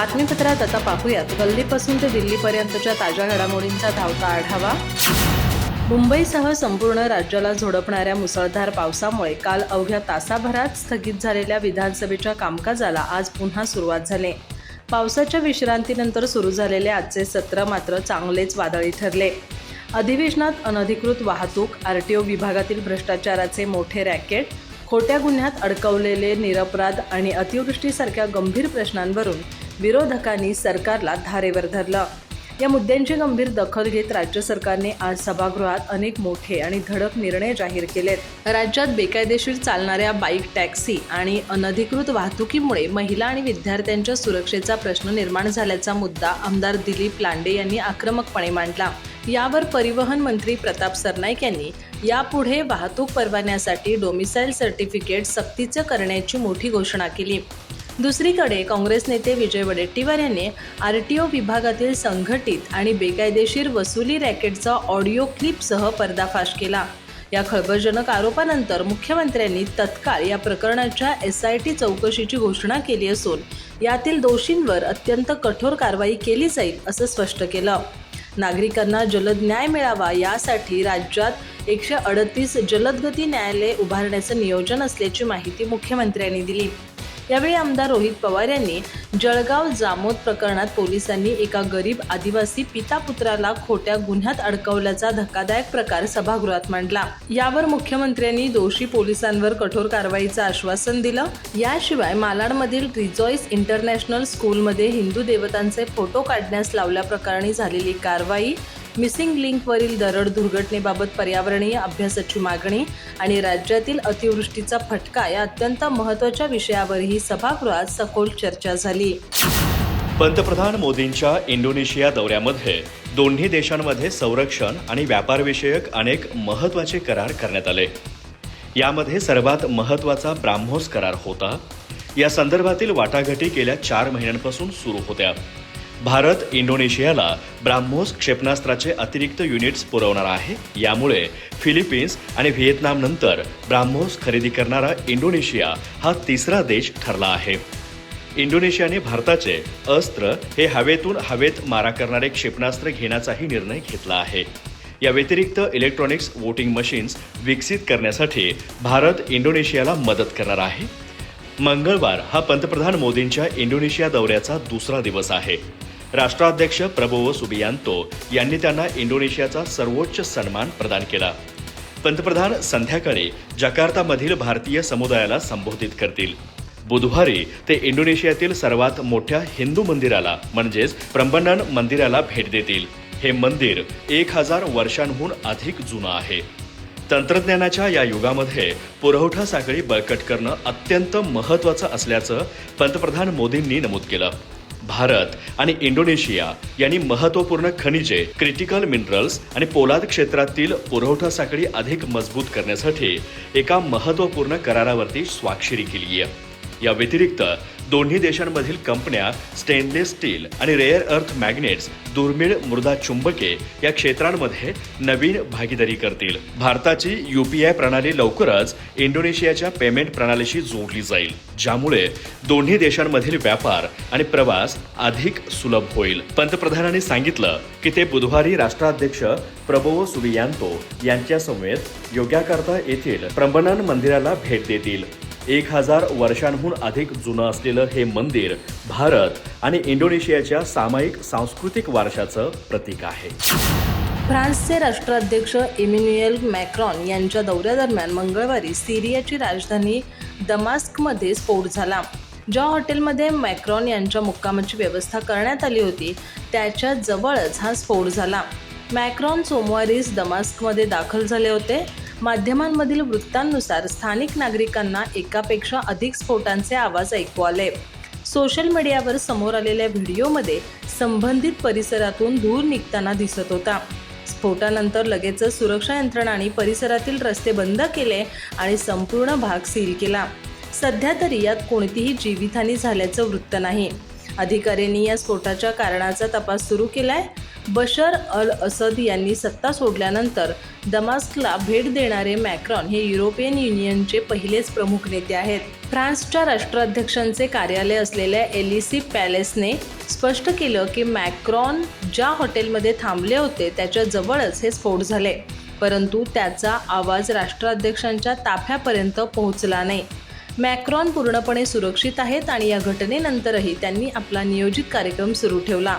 बातमीपत्रात आता पाहूयात गल्लीपासून ते दिल्लीपर्यंतच्या ताज्या घडामोडींचा धावता आढावा। मुंबईसह संपूर्ण राज्याला झोडपणाऱ्या मुसळधार पावसामुळे काल अवघ्या तासाभरात स्थगित झालेल्या विधानसभेच्या कामकाजाला आज पुन्हा सुरुवात झाली। पावसाच्या विश्रांतीनंतर सुरू झालेले आजचे सत्र मात्र चांगलेच वादळी ठरले। अधिवेशनात अनधिकृत वाहतूक, आरटीओ विभागातील भ्रष्टाचाराचे मोठे रॅकेट, खोट्या गुन्ह्यात अडकवलेले निरपराध आणि अतिवृष्टीसारख्या गंभीर प्रश्नांवरून विरोधकांनी सरकारला धारेवर धरलं। या मुद्द्यांची गंभीर दखल घेत राज्य सरकारने आज सभागृहात अनेक मोठे आणि धडक निर्णय जाहीर केलेत। राज्यात बेकायदेशीर चालणाऱ्या बाईक टॅक्सी आणि अनधिकृत वाहतुकीमुळे महिला आणि विद्यार्थ्यांच्या सुरक्षेचा प्रश्न निर्माण झाल्याचा मुद्दा आमदार दिलीप लांडे यांनी आक्रमकपणे मांडला। यावर परिवहन मंत्री प्रताप सरनाईक यांनी यापुढे वाहतूक परवान्यासाठी डोमिसाईल सर्टिफिकेट सक्तीचे करण्याची मोठी घोषणा केली। दुसरीकडे काँग्रेस नेते विजय वडेट्टीवार यांनी आरटीओ विभागातील संघटित आणि बेकायदेशीर वसुली रॅकेटचा ऑडिओ क्लिपसह पर्दाफाश केला। या खळबळजनक आरोपानंतर मुख्यमंत्र्यांनी तत्काळ या प्रकरणाच्या SIT चौकशीची घोषणा केली असून यातील दोषींवर अत्यंत कठोर कारवाई केली जाईल असं स्पष्ट केलं। नागरिकांना जलद न्याय मिळावा यासाठी राज्यात 138 जलदगती न्यायालये उभारण्याचं नियोजन असल्याची माहिती मुख्यमंत्र्यांनी दिली। यावेळी आमदार रोहित पवार यांनी जळगाव जामोद प्रकरणात पोलिसांनी एका गरीब आदिवासी पिता पुत्राला खोट्या गुन्ह्यात अडकवल्याचा धक्कादायक प्रकार सभागृहात मांडला। यावर मुख्यमंत्र्यांनी दोषी पोलिसांवर कठोर कारवाईचं आश्वासन दिलं। याशिवाय मालाडमधील रिजॉईस इंटरनॅशनल स्कूलमध्ये हिंदू देवतांचे फोटो काढण्यास लावल्याप्रकरणी झालेली कारवाई, मिसिंग लिंकवरील दरड दुर्घटनेबाबत पर्यावरणीय अभ्यासाची मागणी आणि राज्यातील अतिवृष्टीचा फटका या अत्यंत महत्त्वाच्या विषयावरही सभागृहात सखोल चर्चा झाली। पंतप्रधान मोदींच्या इंडोनेशिया दौऱ्यामध्ये दोन्ही देशांमध्ये संरक्षण आणि व्यापारविषयक अनेक महत्त्वाचे करार करण्यात आले। यामध्ये सर्वात महत्त्वाचा ब्राह्मोस करार होता। या संदर्भातील वाटाघाटी गेल्या 4 महिन्यांपासून सुरू होत्या। भारत इंडोनेशियाला ब्राह्मोस क्षेपणास्त्राचे अतिरिक्त युनिट्स पुरवणार आहे। यामुळे फिलिपिन्स आणि व्हिएतनामनंतर ब्राह्मोस खरेदी करणारा इंडोनेशिया हा तिसरा देश ठरला आहे। इंडोनेशियाने भारताचे अस्त्र हे हवेतून हवेत मारा करणारे क्षेपणास्त्र घेण्याचाही निर्णय घेतला आहे। या व्यतिरिक्त इलेक्ट्रॉनिक्स वोटिंग मशीन्स विकसित करण्यासाठी भारत इंडोनेशियाला मदत करणार आहे। मंगळवार हा पंतप्रधान मोदींच्या इंडोनेशिया दौऱ्याचा दुसरा दिवस आहे। राष्ट्राध्यक्ष प्रबोवो सुबियांतो यांनी त्यांना इंडोनेशियाचा सर्वोच्च सन्मान प्रदान केला। पंतप्रधान संध्याकाळी जकार्तामधील भारतीय समुदायाला संबोधित करतील। बुधवारी ते इंडोनेशियातील सर्वात मोठ्या हिंदू मंदिराला म्हणजेच प्रंबनन मंदिराला भेट देतील। हे मंदिर 1000 वर्षांहून अधिक जुनं आहे। तंत्रज्ञानाच्या या युगामध्ये पुरवठा साखळी बळकट करणं अत्यंत महत्त्वाचं असल्याचं पंतप्रधान मोदींनी नमूद केलं। भारत आणि इंडोनेशिया यांनी महत्त्वपूर्ण खनिजे, क्रिटिकल मिनरल्स आणि पोलाद क्षेत्रातील पुरवठा साखळी अधिक मजबूत करण्यासाठी एका महत्त्वपूर्ण करारावरती स्वाक्षरी केली आहे। या व्यतिरिक्त दोन्ही देशांमधील कंपन्या स्टेनलेस स्टील आणि रेअर अर्थ मॅग्नेट्स, दुर्मिळ मृदा चुंबके या क्षेत्रांमध्ये नवीन भागीदारी करतील। भारताची UPI प्रणाली लवकरच इंडोनेशियाच्या पेमेंट प्रणालीशी जोडली जाईल, ज्यामुळे दोन्ही देशांमधील व्यापार आणि प्रवास अधिक सुलभ होईल। पंतप्रधानांनी सांगितलं की ते बुधवारी राष्ट्राध्यक्ष प्रबोवो सुबियांतो यांच्यासमवेत योग्याकर्ता येथील प्रंबनन मंदिराला भेट देतील। 1000 वर्षांहून अधिक जुनं असलेलं हे मंदिर भारत आणि इंडोनेशियाच्या सामायिक सांस्कृतिक वारशाचं प्रतीक आहे। फ्रान्सचे राष्ट्राध्यक्ष इमॅन्युएल मॅक्रॉन यांच्या दौऱ्यादरम्यान मंगळवारी सिरियाची राजधानी दमास्कमध्ये स्फोट झाला। ज्या हॉटेलमध्ये मॅक्रॉन यांच्या मुक्कामाची व्यवस्था करण्यात आली होती त्याच्या जवळच हा स्फोट झाला। मॅक्रॉन सोमवारीच दमास्कमध्ये दाखल झाले होते। माध्यमांमधील वृत्तांनुसार स्थानिक नागरिकांना एकापेक्षा अधिक स्फोटांचे आवाज ऐकू आले। सोशल मीडियावर समोर आलेल्या व्हिडिओमध्ये संबंधित परिसरातून धूर निघताना दिसत होता। स्फोटानंतर लगेचच सुरक्षा यंत्रणांनी परिसरातील रस्ते बंद केले आणि संपूर्ण भाग सील केला। सध्या तरी यात कोणतीही जीवितहानी झाल्याचं वृत्त नाही। अधिकाऱ्यांनी या स्फोटाच्या कारणाचा तपास सुरू केलाय। बशर अल असद यांनी सत्ता सोडल्यानंतर दमास्कला भेट देणारे मॅक्रॉन हे युरोपियन युनियनचे पहिलेच प्रमुख नेते आहेत. फ्रान्सच्या राष्ट्राध्यक्षांचे कार्यालय असलेल्या एलिसी पॅलेसने स्पष्ट केलं की मॅक्रॉन ज्या हॉटेलमध्ये थांबले होते त्याच्या जवळच हे स्फोट झाले, परंतु त्याचा आवाज राष्ट्राध्यक्षांच्या ताफ्यापर्यंत पोहोचला नाही. मॅक्रॉन पूर्णपणे सुरक्षित आहेत आणि या घटनेनंतरही त्यांनी आपला नियोजित कार्यक्रम सुरू ठेवला.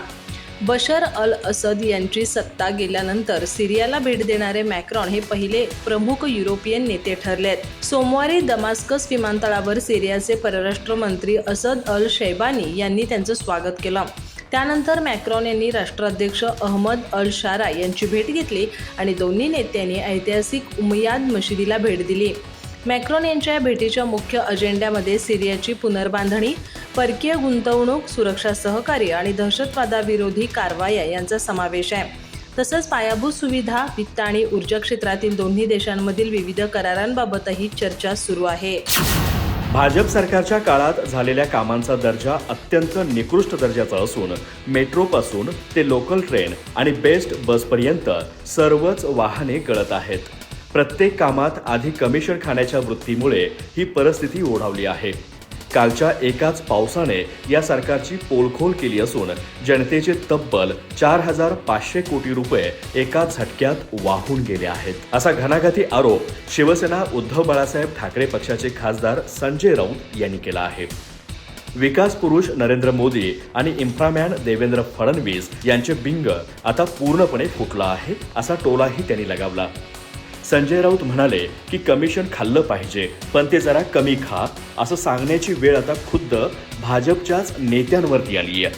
बशर अल असद यांची सत्ता गेल्यानंतर सिरियाला भेट देणारे मॅक्रॉन हे पहिले प्रमुख युरोपियन नेते ठरलेत. सोमवारी दमास्कस विमानतळावर सिरियाचे परराष्ट्र मंत्री असद अल शैबानी यांनी त्यांचं स्वागत केलं. त्यानंतर मॅक्रॉन यांनी राष्ट्राध्यक्ष अहमद अल शारा यांची भेट घेतली आणि दोन्ही नेत्यांनी ऐतिहासिक उमयाद मशिदीला भेट दिली. मॅक्रॉन यांच्या या भेटीच्या मुख्य अजेंड्यामध्ये सिरियाची पुनर्बांधणी, परकीय गुंतवणूक, सुरक्षा सहकार्य आणि दहशतवादाविरोधी कारवाया यांचा समावेश आहे. तसंच पायाभूत सुविधा, वित्त आणि ऊर्जा क्षेत्रातील दोन्ही देशांमधील विविध करारांबाबतही चर्चा सुरू आहे. भाजप सरकारच्या काळात झालेल्या कामांचा दर्जा अत्यंत निकृष्ट दर्जाचा असून मेट्रोपासून ते लोकल ट्रेन आणि बेस्ट बसपर्यंत सर्वच वाहने गळत आहेत. प्रत्येक कामात आधी कमिशन खाण्याच्या वृत्तीमुळे ही परिस्थिती ओढावली आहे. कालच्या एकाच पावसाने या सरकारची पोलखोल केली असून जनतेचे तब्बल 4,500 कोटी रुपये एका झटक्यात वाहून गेले आहेत, असा घणाघाती आरोप शिवसेना उद्धव बाळासाहेब ठाकरे पक्षाचे खासदार संजय राऊत यांनी केला आहे. विकास पुरुष नरेंद्र मोदी आणि इन्फ्रामॅन देवेंद्र फडणवीस यांचे बिंग आता पूर्णपणे फुटलं आहे, असा टोलाही त्यांनी लगावला. संजय राऊत म्हणाले की कमिशन खाल्लं पाहिजे, पण ते जरा कमी खा, असं सांगण्याची वेळ आता खुद्द भाजपच्याच नेत्यांवरती आली आहे.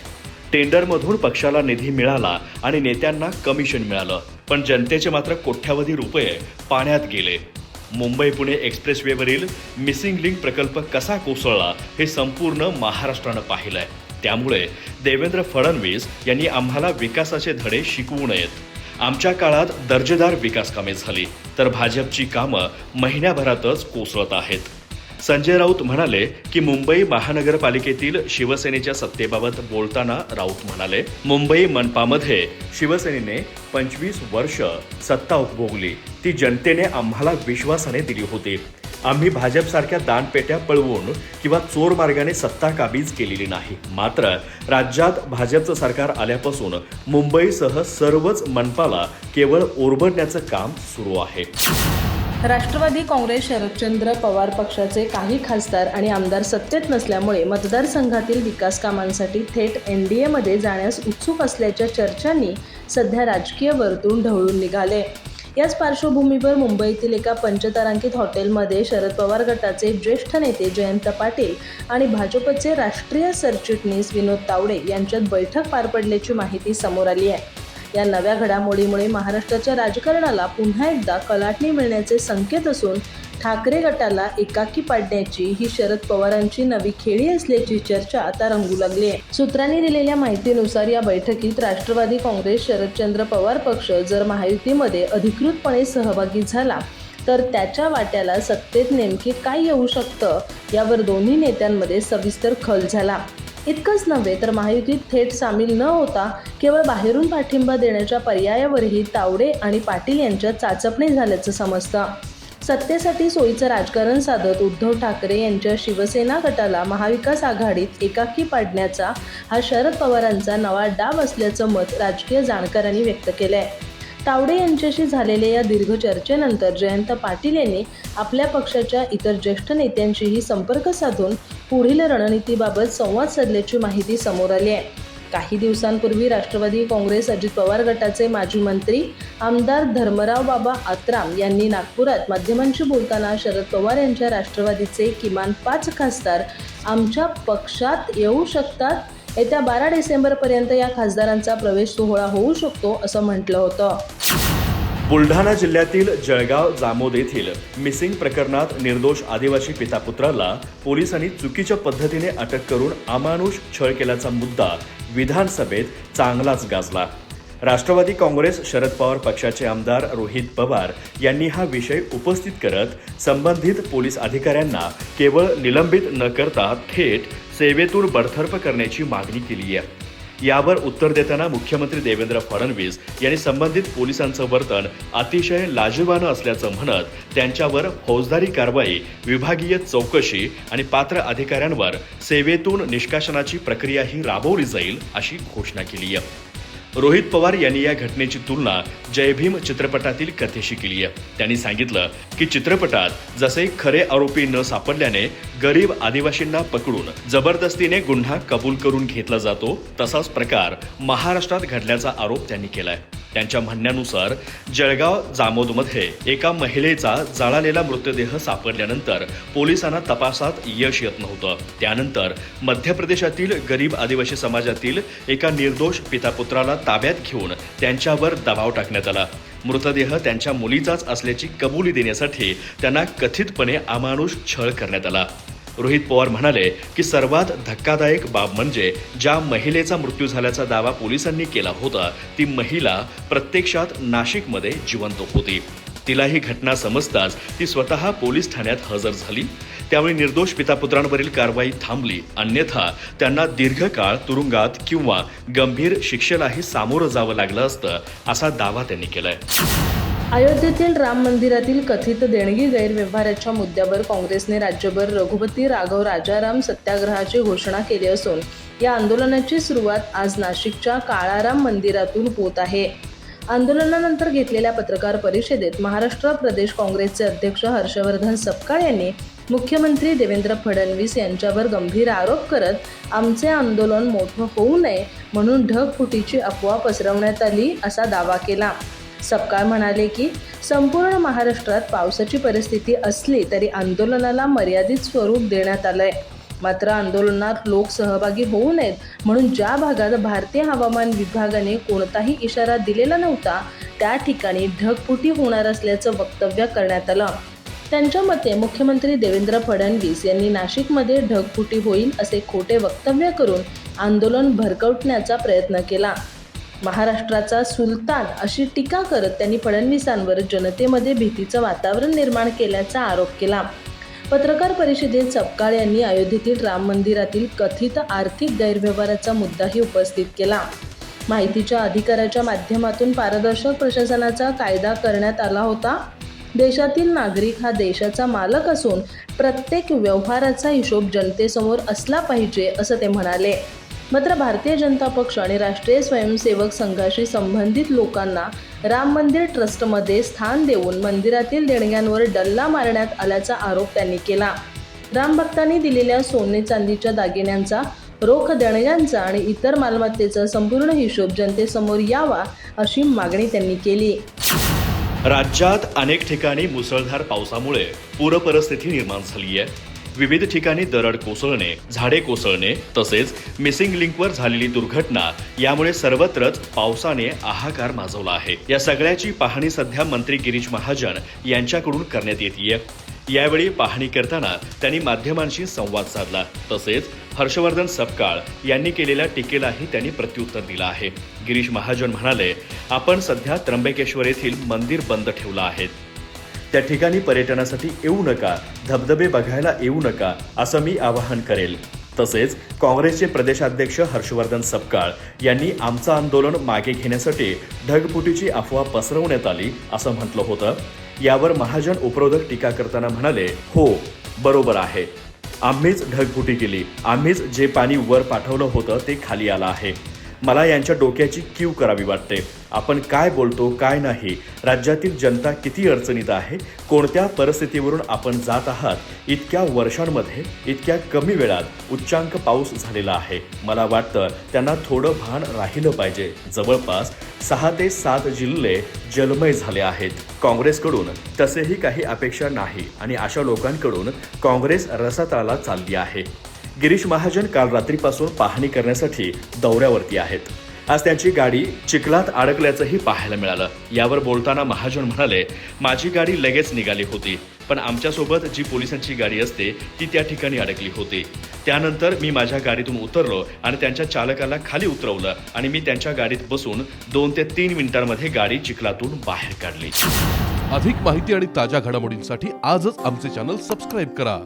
टेंडरमधून पक्षाला निधी मिळाला आणि नेत्यांना कमिशन मिळालं, पण जनतेचे मात्र कोट्यावधी रुपये पाण्यात गेले. मुंबई पुणे एक्सप्रेसवेवरील मिसिंग लिंक प्रकल्प कसा कोसळला हे संपूर्ण महाराष्ट्रानं पाहिलंय. त्यामुळे देवेंद्र फडणवीस यांनी आम्हाला विकासाचे धडे शिकवू नयेत. आमच्या काळात दर्जेदार विकास कामे झाली, तर भाजपची कामं महिन्याभरातच कोसळत आहेत. संजय राऊत म्हणाले की मुंबई महानगरपालिकेतील शिवसेनेच्या सत्तेबाबत बोलताना राऊत म्हणाले, मुंबई मनपामध्ये शिवसेनेने 25 वर्ष सत्ता उपभोगली. ती जनतेने आम्हाला विश्वासाने दिली होती. आम्ही भाजपसारख्या दानपेट्या पळवून किंवा चोर मार्गाने सत्ता काबीज केलेली नाही. मात्र राज्यात भाजपचं सरकार आल्यापासून मुंबईसह सर्वच मनपाला केवळ ओरबडण्याचं काम सुरू आहे. राष्ट्रवादी काँग्रेस शरदचंद्र पवार पक्षाचे काही खासदार आणि आमदार सत्तेत नसल्यामुळे मतदारसंघातील विकास कामांसाठी थेट NDAमध्ये जाण्यास उत्सुक असल्याच्या चर्चांनी सध्या राजकीय वर्तुळ ढवळून निघाले. याच पार्श्वभूमीवर मुंबईतील एका पंचतारांकित हॉटेलमध्ये शरद पवार गटाचे ज्येष्ठ नेते जयंत पाटील आणि भाजपचे राष्ट्रीय सरचिटणीस विनोद तावडे यांच्यात बैठक पार पडल्याची माहिती समोर आली आहे. या नव्या घडामोडीमुळे महाराष्ट्राच्या राजकारणाला पुन्हा एकदा कलाटणी मिळण्याचे संकेत असून ठाकरे गटाला एकाकी पाडण्याची ही शरद पवारांची नवी खेळी असल्याची चर्चा आता रंगू लागली आहे. सूत्रांनी दिलेल्या माहितीनुसार या बैठकीत राष्ट्रवादी काँग्रेस शरदचंद्र पवार पक्ष जर महायुतीमध्ये अधिकृतपणे सहभागी झाला तर त्याच्या वाट्याला सत्तेत नेमके काय येऊ शकतं यावर दोन्ही नेत्यांमध्ये सविस्तर खल झाला. इतकंच नव्हे तर महायुतीत थेट सामील न होता केवळ बाहेरून पाठिंबा देण्याच्या पर्यायावरही तावडे आणि पाटील यांच्यात चाचपणी झाल्याचं समजतं. सत्तेसाठी सोयीचं राजकारण साधत उद्धव ठाकरे यांच्या शिवसेना गटाला महाविकास आघाडीत एकाकी पाडण्याचा हा शरद पवारांचा नवा डाव असल्याचं मत राजकीय जाणकारांनी व्यक्त केलं आहे. तावडे यांच्याशी झालेल्या या दीर्घ चर्चेनंतर जयंत पाटील यांनी आपल्या पक्षाच्या इतर ज्येष्ठ नेत्यांशीही संपर्क साधून पुढील रणनीतीबाबत संवाद साधल्याची माहिती समोर आली आहे. काही दिवसांपूर्वी राष्ट्रवादी काँग्रेस अजित पवार गटाचे माजी मंत्री आमदार धर्मराव बाबा आत्राम यांनी नागपुरात माध्यमांशी बोलताना शरद पवार यांच्या राष्ट्रवादीचे किमान 5 खासदार आमच्या पक्षात येऊ शकतात. येत्या 12 डिसेंबरपर्यंत या खासदारांचा प्रवेश सोहळा होऊ शकतो असं म्हटलं होतं. बुलढाणा जिल्ह्यातील जळगाव जामोद येथील मिसिंग प्रकरणात निर्दोष आदिवासी पितापुत्राला पोलिसांनी चुकीच्या पद्धतीने अटक करून अमानुष छळ केल्याचा मुद्दा विधानसभेत चांगलाच गाजला. राष्ट्रवादी काँग्रेस शरद पवार पक्षाचे आमदार रोहित पवार यांनी हा विषय उपस्थित करत संबंधित पोलीस अधिकाऱ्यांना केवळ निलंबित न करता थेट सेवेतून बडतर्फ करण्याची मागणी केली आहे. यावर उत्तर देताना मुख्यमंत्री देवेंद्र फडणवीस यांनी संबंधित पोलिसांचं वर्तन अतिशय लाजिरवाणं असल्याचं म्हणत त्यांच्यावर फौजदारी कारवाई, विभागीय चौकशी आणि पात्र अधिकाऱ्यांवर सेवेतून निष्कासनाची प्रक्रियाही राबवली जाईल अशी घोषणा केली आहे. रोहित पवार यांनी या घटनेची तुलना जय भीम चित्रपटातील कथेशी केली आहे. त्यांनी सांगितलं की चित्रपटात जसे खरे आरोपी न सापडल्याने गरीब आदिवासींना पकडून जबरदस्तीने गुन्हा कबूल करून घेतला जातो, तसाच प्रकार महाराष्ट्रात घडल्याचा आरोप त्यांनी केलाय. त्यांच्या म्हणण्यानुसार जळगाव जामोदमध्ये एका महिलेचा जळालेला मृतदेह सापडल्यानंतर पोलिसांना तपासात यश येत नव्हतं. त्यानंतर मध्य प्रदेशातील गरीब आदिवासी समाजातील एका निर्दोष पितापुत्राला ताब्यात घेऊन त्यांच्यावर दबाव टाकण्यात आला. मृतदेह त्यांच्या मुलीचाच असल्याची कबुली देण्यासाठी त्यांना कथितपणे अमानुष छळ करण्यात आला. रोहित पवार म्हणाले की सर्वात धक्कादायक बाब म्हणजे ज्या महिलेचा मृत्यू झाल्याचा दावा पोलिसांनी केला होता ती महिला प्रत्यक्षात नाशिकमध्ये जिवंत होती. तिला ही घटना समजताच ती स्वतः पोलीस ठाण्यात हजर झाली. त्यामुळे निर्दोष पितापुत्रांवरील कारवाई थांबली, अन्यथा त्यांना दीर्घकाळ तुरुंगात किंवा गंभीर शिक्षेलाही सामोरं जावं लागलं असतं असा दावा त्यांनी केलाय. अयोध्येतील राम मंदिरातील कथित देणगी गैरव्यवहाराच्या मुद्द्यावर काँग्रेसने राज्यभर रघुपती राघव राजाराम सत्याग्रहाची घोषणा केली असून या आंदोलनाची सुरुवात आज नाशिकच्या काळाराम मंदिरातून होत आहे. आंदोलनानंतर घेतलेल्या पत्रकार परिषदेत महाराष्ट्र प्रदेश काँग्रेसचे अध्यक्ष हर्षवर्धन सपकाळ यांनी मुख्यमंत्री देवेंद्र फडणवीस यांच्यावर गंभीर आरोप करत आमचे आंदोलन मोठं होऊ नये म्हणून ढगफुटीची अफवा पसरवण्यात आली असा दावा केला. सपकाळ म्हणाले की संपूर्ण महाराष्ट्रात पावसाची परिस्थिती असली तरी आंदोलनाला मर्यादित स्वरूप देण्यात आलंय. मात्र आंदोलनात लोक सहभागी होऊ नयेत म्हणून ज्या भागात भारतीय हवामान विभागाने कोणताही इशारा दिलेला नव्हता त्या ठिकाणी ढगफुटी होणार असल्याचं वक्तव्य करण्यात आलं. त्यांच्या मते मुख्यमंत्री देवेंद्र फडणवीस यांनी नाशिकमध्ये ढगफुटी होईल असे खोटे वक्तव्य करून आंदोलन भरकटण्याचा प्रयत्न केला. महाराष्ट्राचा सुलतान अशी टीका करत त्यांनी फडणवीसांवर जनतेमध्ये भीतीचं वातावरण निर्माण केल्याचा आरोप केला. पत्रकार परिषदेत सपकाळ यांनी अयोध्येतील राम मंदिरातील कथित आर्थिक गैरव्यवहाराचा मुद्दाही उपस्थित केला. माहितीच्या अधिकाराच्या माध्यमातून पारदर्शक प्रशासनाचा कायदा करण्यात आला होता. देशातील नागरिक हा देशाचा मालक असून प्रत्येक व्यवहाराचा हिशोब जनतेसमोर असला पाहिजे असं ते म्हणाले. मात्र भारतीय जनता पक्ष आणि राष्ट्रीय स्वयंसेवक संघाशी संबंधित लोकांना राम मंदिर ट्रस्टमध्ये स्थान देऊन मंदिरातील देणग्यांवर डल्ला मारण्यात आल्याचा आरोप त्यांनी केला. रामभक्तांनी दिलेल्या सोने चांदीच्या दागिन्यांचा, रोख देणग्यांचा आणि इतर मालमत्तेचा संपूर्ण हिशोब जनतेसमोर यावा अशी मागणी त्यांनी केली. राज्यात अनेक ठिकाणी मुसळधार पावसामुळे पूरपरिस्थिती निर्माण झाली आहे. विविध ठिकाणी दरड कोसळणे, झाडे कोसळणे तसेच मिसिंग लिंकवर झालेली दुर्घटना यामुळे सर्वत्रच पावसाने हाहाकार माजवला आहे. या सगळ्याची पाहणी सध्या मंत्री गिरीश महाजन यांच्याकडून करण्यात येतेय. यावेळी पाहणी करताना त्यांनी माध्यमांशी संवाद साधला. तसेच हर्षवर्धन सपकाळ यांनी केलेल्या टीकेलाही त्यांनी प्रत्युत्तर दिलं आहे. गिरीश महाजन म्हणाले, आपण सध्या त्र्यंबकेश्वर येथील मंदिर बंद ठेवलं आहे. त्या ठिकाणी पर्यटनासाठी येऊ नका, धबधबे बघायला येऊ नका असं मी आवाहन करेल. तसेच काँग्रेसचे प्रदेशाध्यक्ष हर्षवर्धन सपकाळ यांनी आमचं आंदोलन मागे घेण्यासाठी ढगफुटीची अफवा पसरवण्यात आली असं म्हटलं होतं. यावर महाजन उपरोधक टीका करताना म्हणाले, हो बरोबर आहे, आम्हीच ढगफुटी केली, आम्हीच जे पाणी वर पाठवलं होतं ते खाली आलं आहे. मला यांच्या डोक्याची कीव करावी वाटते. आपण काय बोलतो काय नाही, राज्यातील जनता किती अडचणीत आहे, कोणत्या परिस्थितीवरून आपण जात आहात. इतक्या वर्षांमध्ये इतक्या कमी वेळात उच्चांक पाऊस झालेला आहे. मला वाटतं त्यांना थोडं भान राहिलं पाहिजे. जवळपास 6 ते 7 जिल्हे जलमय झाले आहेत. काँग्रेसकडून तसेही काही अपेक्षा नाही आणि अशा लोकांकडून काँग्रेस रसातळाला चालली आहे. गिरीश महाजन काल रात्रीपासून पाहणी करण्यासाठी दौऱ्यावरती आहेत. आज त्यांची गाडी चिखलात अडकल्याचंही पाहायला मिळालं. यावर बोलताना महाजन म्हणाले, माझी गाडी लगेच निघाली होती, पण आमच्यासोबत जी पोलिसांची गाडी असते ती त्या ठिकाणी अडकली होती. त्यानंतर मी माझ्या गाडीतून उतरलो आणि त्यांच्या चालकाला खाली उतरवलं आणि मी त्यांच्या गाडीत बसून 2 ते 3 मिनिटांमध्ये गाडी चिखलातून बाहेर काढली. अधिक माहिती आणि ताज्या घडामोडींसाठी आजच आमचे चॅनल सबस्क्राईब करा.